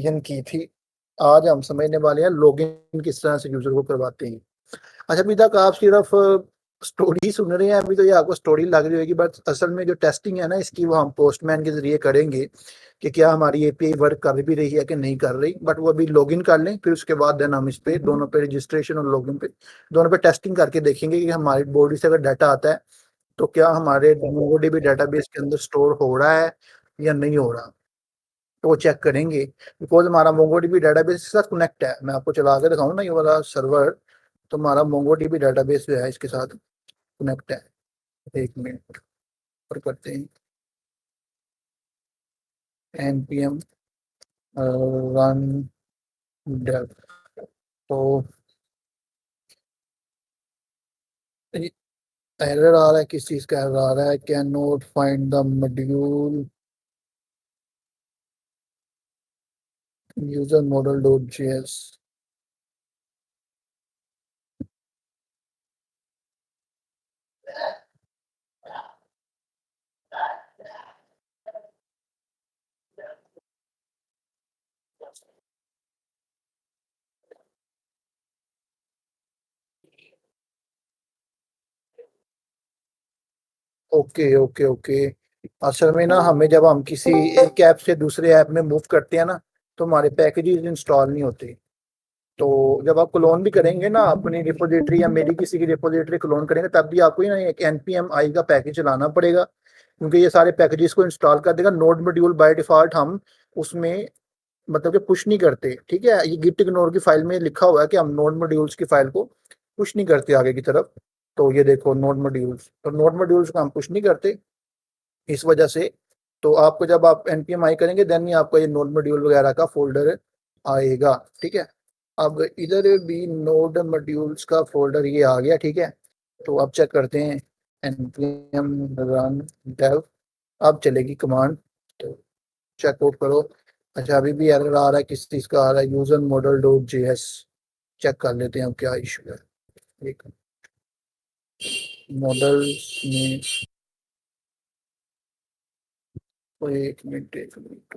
की थी। आज हम समझने वाले हैं लॉगिन किस तरह से यूजर को करवाते हैं। अच्छा, अभी तक आप सिर्फ स्टोरी सुन रहे हैं, अभी तो ये आपको स्टोरी लग रही होगी, बट असल में जो टेस्टिंग है ना इसकी, वो हम पोस्टमैन के जरिए करेंगे कि क्या हमारी एपीआई वर्क कर भी रही है कि नहीं कर रही। बट वो अभी लॉगिन कर लें, फिर उसके बाद देन हम इस पे दोनों पे, रजिस्ट्रेशन और लॉगिन पे, दोनों पे टेस्टिंग करके देखेंगे कि हमारी बॉडी से अगर डाटा आता है तो क्या हमारे मोंगोडीबी डेटाबेस के अंदर स्टोर हो रहा है या नहीं हो रहा, तो वो चेक करेंगे। बिकॉज हमारा मोंगोडीबी डेटाबेस के साथ कनेक्ट है। मैं आपको चला के दिखाऊँ ना ये वाला सर्वर, तो हमारा मोंगोडीबी डेटाबेस जो है इसके साथ कनेक्ट है। एक मिनट पर करते हैं npm रन डेव। तो एरर आ रहा है, किस चीज का एरर आ रहा है? Can not find the module user model dot JS. Okay okay okay. असल में ना हमें जब हम किसी एक ऐप से दूसरे ऐप में मूव करते हैं ना, तो हमारे पैकेजेस इंस्टॉल नहीं होते। तो जब आप क्लोन भी करेंगे ना अपनी रिपोजिटरी या मेरी किसी की रिपोजिटरी क्लोन करेंगे, तब भी आपको ना एक npm आई का पैकेज चलाना पड़ेगा, क्योंकि ये सारे पैकेजेस को इंस्टॉल कर देगा। नोड मॉड्यूल बाय डिफॉल्ट हम उसमें मतलब कि पुश नहीं करते, ठीक है। ये गिट इग्नोर की फाइल में लिखा हुआ है कि हम नोड मॉड्यूल्स की फाइल को पुश नहीं करते आगे की तरफ। तो ये देखो नोड मॉड्यूल्स, तो नोड मॉड्यूल्स को हम पुश नहीं करते इस वजह से। तो आपको जब आप npm आई करेंगे देन ही आपको ये नोड मॉड्यूल वगैरह का फोल्डर आएगा, ठीक है। अब इधर भी नोड मॉड्यूल्स का फोल्डर ये आ गया, ठीक है। तो अब चेक करते हैं npm रन dev। अब चलेगी कमांड, तो चेकआउट करो। अच्छा, अभी भी एरर आ रहा है, किस चीज़ का आ रहा है? User model dot JS. चेक कर लेते हैं अब क्या इशू है। एक मॉडल्स में, एक मिनट एक minute.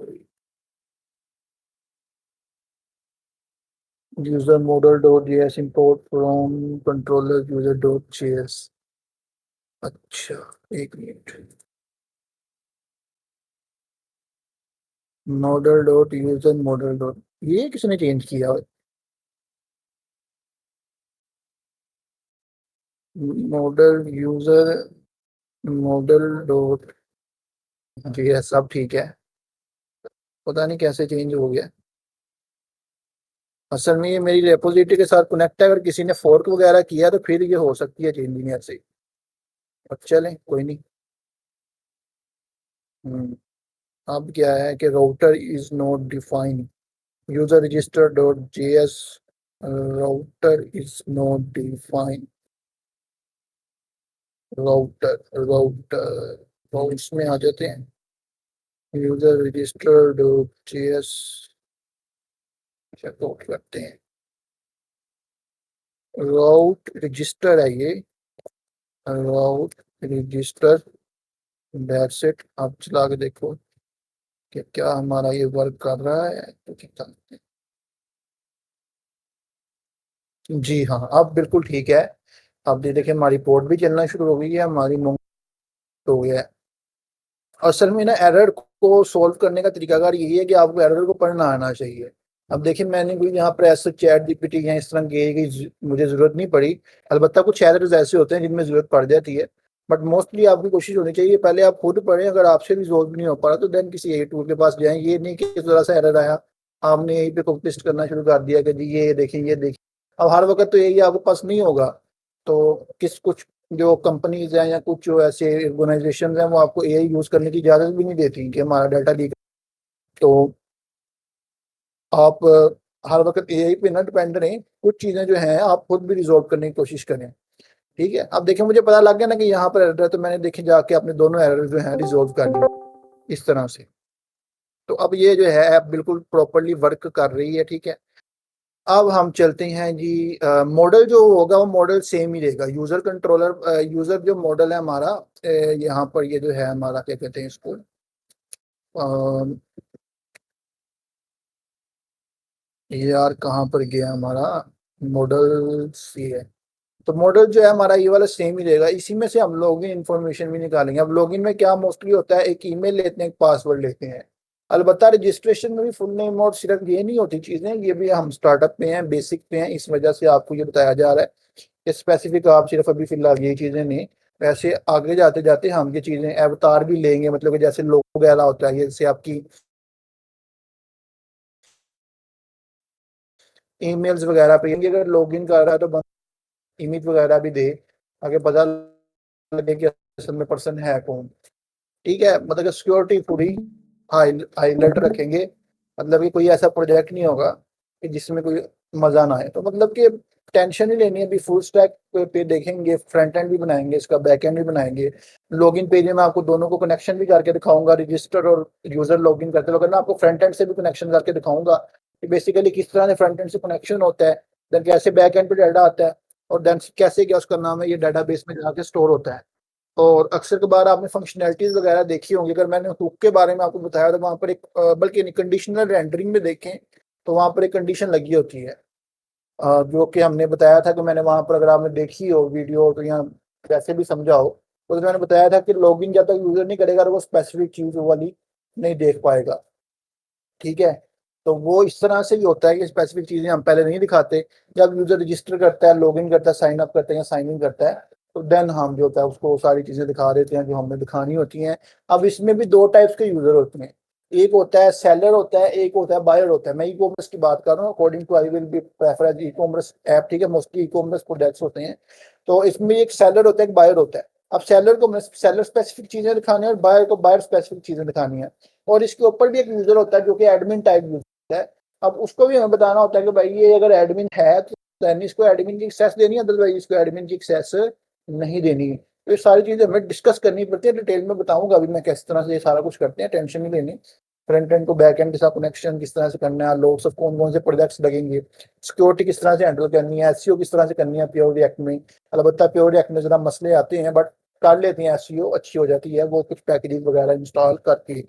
User model dot JS import from controller user dot JS. अच्छा, एक minute. Model dot user model dot, ये किसने चेंज किया? Model user model dot JS, सब ठीक है। पता नहीं कैसे चेंज हो गया। असल में ये मेरी रेपोजिटरी के साथ कनेक्ट है, अगर किसी ने फोर्क वगैरह किया तो फिर ये हो सकती है चेंजिंग ऐसे। अब चलें, कोई नहीं। हम्म, अब क्या है कि router is not defined user register dot JS. Router is not defined. Router router routes में आ जाते हैं। User register dot JS checkout करते हैं। राउट रजिस्टर है ये, राउट रजिस्टर। That's it. आप चला के देखो कि क्या हमारा ये वर्क कर रहा है तो क्या। जी हाँ, अब बिल्कुल ठीक है। अब ये देखिए हमारी पोर्ट भी चलना शुरू हो गई है, हमारी मूव हो गया है। असल में ना एरर को सोल्व करने का तरीकाकार यही है कि आपको एरर को पढ़ना आना चाहिए। अब देखिए मैंने कोई यहाँ पर ऐसे चैट जीपीटी या इस तरह की मुझे जरूरत नहीं पड़ी। अलबत्ता कुछ एरर्स ऐसे होते हैं जिनमें जरूरत पड़ जाती है, बट मोस्टली आपकी कोशिश होनी चाहिए पहले आप खुद पढ़ें। अगर आपसे रिजोल्व नहीं हो पा रहा तो देन किसी ए टूल के पास जाएं। ये नहीं कि थोड़ा सा एरर आया आपने यहीं पे कॉपी पेस्ट करना शुरू कर दिया कि जी ये देखें ये देखें। अब हर वक्त तो यही आपके पास नहीं होगा। तो किस कुछ जो कंपनीज हैं या कुछ जो ऐसे ऑर्गेनाइजेशन हैं वो आपको एआई यूज करने की इजाजत भी नहीं देती कि हमारा डाटा लीक। तो आप हर वक्त एआई पे ना डिपेंड रहें, कुछ चीजें जो हैं आप खुद भी रिजॉल्व करने की कोशिश करें, ठीक है। अब देखिए मुझे पता लग गया ना कि यहाँ पर एरर है, तो मैंने देखे जाके अपने दोनों एरर जो हैं रिजॉल्व कर लिए इस तरह से। तो अब ये जो है ऐप बिल्कुल प्रॉपरली वर्क कर रही है, ठीक है। अब हम चलते हैं जी। मॉडल जो होगा वो मॉडल सेम ही रहेगा। यूजर कंट्रोलर यूजर जो मॉडल है हमारा, यहाँ पर ये जो है हमारा क्या कहते हैं इसको, ये यार कहाँ पर गया हमारा मॉडल सी है। तो मॉडल जो है हमारा ये वाला सेम ही रहेगा, इसी में से हम लॉगिन इन्फॉर्मेशन भी निकालेंगे। अब लॉगिन में क्या मोस्टली होता है, एक ईमेल लेते हैं, एक पासवर्ड लेते हैं। अलबत्ता रजिस्ट्रेशन में भी फुल नेम और सिर्फ ये नहीं होती चीजें, ये भी हम स्टार्टअप पे हैं, बेसिक पे हैं, इस वजह से आपको ये बताया जा रहा है कि स्पेसिफिक आप सिर्फ अभी फिलहाल ये चीजें नहीं। वैसे आगे जाते जाते हम ये चीजें अवतार भी लेंगे, मतलब कि जैसे लोगो वगैरह होता है, ये जैसे आपकी ईमेल्स वगैरह पे ये अगर लॉगिन कर रहा है तो इमेज वगैरह भी दे, आगे पता लगे कि असल में पर्सन है कौन। ठीक है, मतलब कि सिक्योरिटी पूरी हाईलाइट रखेंगे। मतलब कि कोई ऐसा प्रोजेक्ट नहीं होगा कि जिसमें कोई मजा ना आए। तो मतलब कि टेंशन ही लेनी है, अभी फुल स्टैक पे देखेंगे, फ्रंट एंड भी बनाएंगे, इसका बैक एंड भी बनाएंगे। लॉगिन पेज में मैं आपको दोनों को कनेक्शन भी करके दिखाऊंगा, रजिस्टर और यूजर लॉगिन करते लोग ना, आपको फ्रंट एंड से भी कनेक्शन करके दिखाऊंगा कि बेसिकली किस तरह से फ्रंट एंड से कनेक्शन होता है, देन कैसे बैक एंड पे डाटा आता है, और देन कैसे क्या उसका नाम है ये डाटाबेस में जाके स्टोर होता है। और अक्सर के बार आपने फंक्शनैलिटीज वगैरह देखी होंगी, अगर मैंने हुक के बारे में आपको बताया तो वहां पर एक बल्कि कंडीशनल रेंडरिंग में देखें तो वहां पर एक कंडीशन लगी होती है, जो कि हमने बताया था कि मैंने वहां पर, अगर आपने देखी हो वीडियो तो या वैसे भी समझा हो, तो मैंने बताया था कि लॉगिन जब तक यूजर नहीं करेगा तो वो स्पेसिफिक चीज वो वाली नहीं देख पाएगा। ठीक है, तो वो इस तरह से ही होता है कि स्पेसिफिक चीजें हम पहले नहीं दिखाते। जब यूजर रजिस्टर करता है, लॉगिन करता है, साइन अप करता है या साइन इन करता है, तो देन हम जो होता है उसको वो सारी चीजें दिखा देते हैं जो हमें दिखानी होती हैं। अब इसमें भी दो टाइप्स के यूजर होते हैं, एक होता है सेलर होता है, एक होता है बायर होता है। मैं ई कॉमर्स की बात कर रहा हूँ, according to I will be prefer as e commerce app. ठीक है, मोस्टली ई कॉमर्स प्रोडक्ट्स होते हैं। तो इसमें एक सेलर होता है, एक बायर होता है। अब सेलर को सेलर स्पेसिफिक चीजें दिखानी है और बायर को बायर स्पेसिफिक चीजें दिखानी है। और इसके ऊपर भी एक यूजर होता है जो कि एडमिन टाइप यूजर है। अब उसको भी हमें बताना होता है कि भाई ये अगर एडमिन है तो then इसको एडमिन की एक्सेस देनी है, अदरवाइज इसको एडमिन की एक्सेस नहीं देनी है। तो ये सारी चीजें हमें डिस्कस करनी पड़ती है, डिटेल में बताऊंगा अभी मैं किस तरह से ये सारा कुछ करते हैं, टेंशन नहीं लेनी। फ्रंट एंड को बैक एंड के साथ कनेक्शन किस तरह से करना है, लोग सब कौन कौन से प्रोजेक्ट्स लगेंगे, सिक्योरिटी किस तरह से हैंडल करनी है, एसईओ किस तरह से करनी है प्योर रिएक्ट में। अलबत्ता प्योर रिएक्ट में जरा मसले आते हैं, बट कर लेते हैं, एसईओ अच्छी हो जाती है वो कुछ पैकेजेस वगैरह इंस्टॉल करके।